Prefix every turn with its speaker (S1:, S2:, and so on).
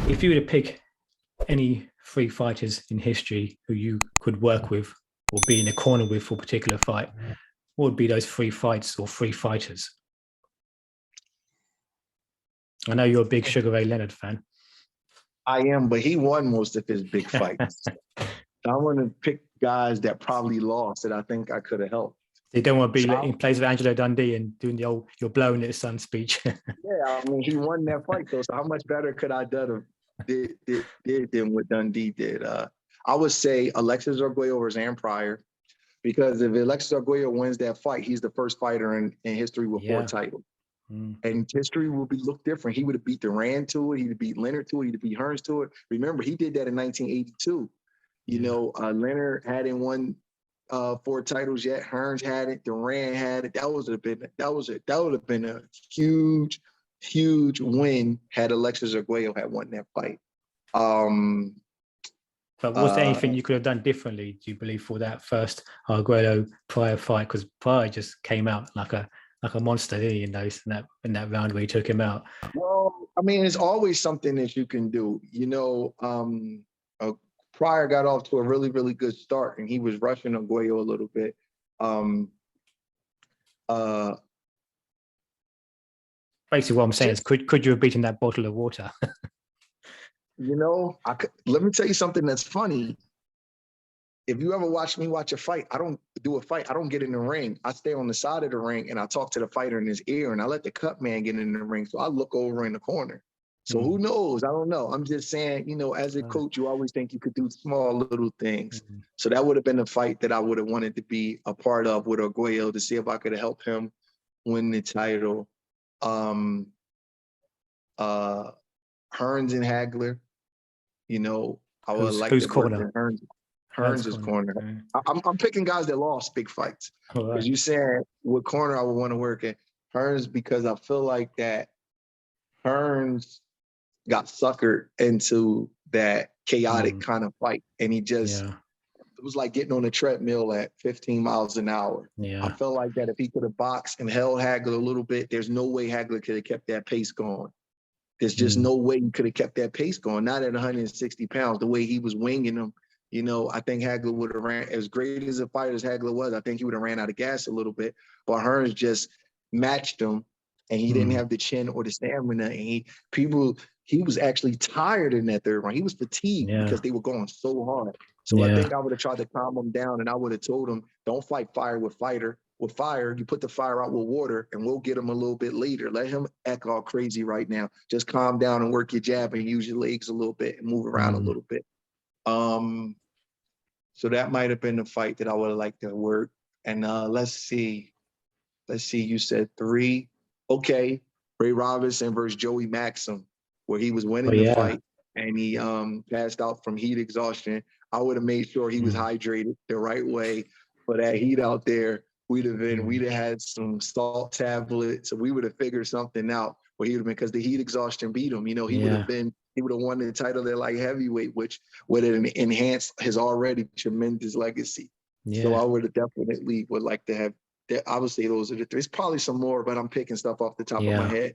S1: If you were to pick any three fighters in history who you could work with or be in a corner with for a particular fight, what would be those three fights or three fighters? I know you're a big Sugar Ray Leonard fan.
S2: I am, but he won most of his big fights. I want to pick guys that probably lost that I think I could have helped.
S1: You don't want to be in place of Angelo Dundee and doing the old "you're blowing it, son" speech.
S2: Yeah, I mean, he won that fight though. So how much better could I did than what Dundee did? I would say Alexis Arguello over Zan Pryor, because if Alexis Arguello wins that fight, he's the first fighter in history with 4 titles. And history will look different. He would have beat Duran to it. He'd have beat Leonard to it. He'd have beat Hearns to it. Remember, he did that in 1982. You know, Leonard hadn't won 4 titles yet. Hearns had it. Duran had it. That would have been a huge, huge win had Alexis Arguello had won that fight.
S1: But was there anything you could have done differently, do you believe, for that first Arguello Pryor fight? Because Pryor just came out like a monster, didn't he, in that round where he took him out?
S2: Well, I mean, it's always something that you can do. You know, Pryor got off to a really, really good start, and he was rushing Arguello a little bit.
S1: Basically, what I'm saying is, could you have beaten that bottle of water?
S2: You know, let me tell you something that's funny. If you ever watch me watch a fight, I don't do a fight. I don't get in the ring. I stay on the side of the ring and I talk to the fighter in his ear, and I let the cut man get in the ring. So I look over in the corner. So who knows? I don't know. I'm just saying, you know, as a coach, you always think you could do small little things. So that would have been a fight that I would have wanted to be a part of with Arguello, to see if I could help him win the title. Hearns and Hagler, you know, I would like
S1: who's
S2: to
S1: corner?
S2: Hearns' corner. I'm picking guys that lost big fights. Because you said what corner I would want to work in. Hearns, because I feel like that Hearns got suckered into that chaotic kind of fight. And he just, it was like getting on a treadmill at 15 miles an hour. I felt like that if he could have boxed and held Hagler a little bit, there's no way Hagler could have kept that pace going. There's just no way he could have kept that pace going, not at 160 pounds, the way he was winging him. You know, I think Hagler would have ran, as great as a fighter as Hagler was, I think he would have ran out of gas a little bit. But Hearns just matched him, and he didn't have the chin or the stamina. And he was actually tired in that third round. He was fatigued because they were going so hard. So I think I would have tried to calm him down, and I would have told him, don't fight fire with fire. With fire, you put the fire out with water, and we'll get him a little bit later. Let him act all crazy right now. Just calm down and work your jab and use your legs a little bit and move around a little bit. So that might have been the fight that I would have liked to work. And let's see, you said 3. Okay, Ray Robinson versus Joey Maxim, where he was winning the fight and he passed out from heat exhaustion. I would have made sure he was hydrated the right way for that heat out there. We'd have had some salt tablets, so we would have figured something out where he would have been, because the heat exhaustion beat him. You know, he would have won the title there like heavyweight, which would have enhanced his already tremendous legacy. So I would have definitely would like to have. I would say those are the 3. It's probably some more, but I'm picking stuff off the top of my head.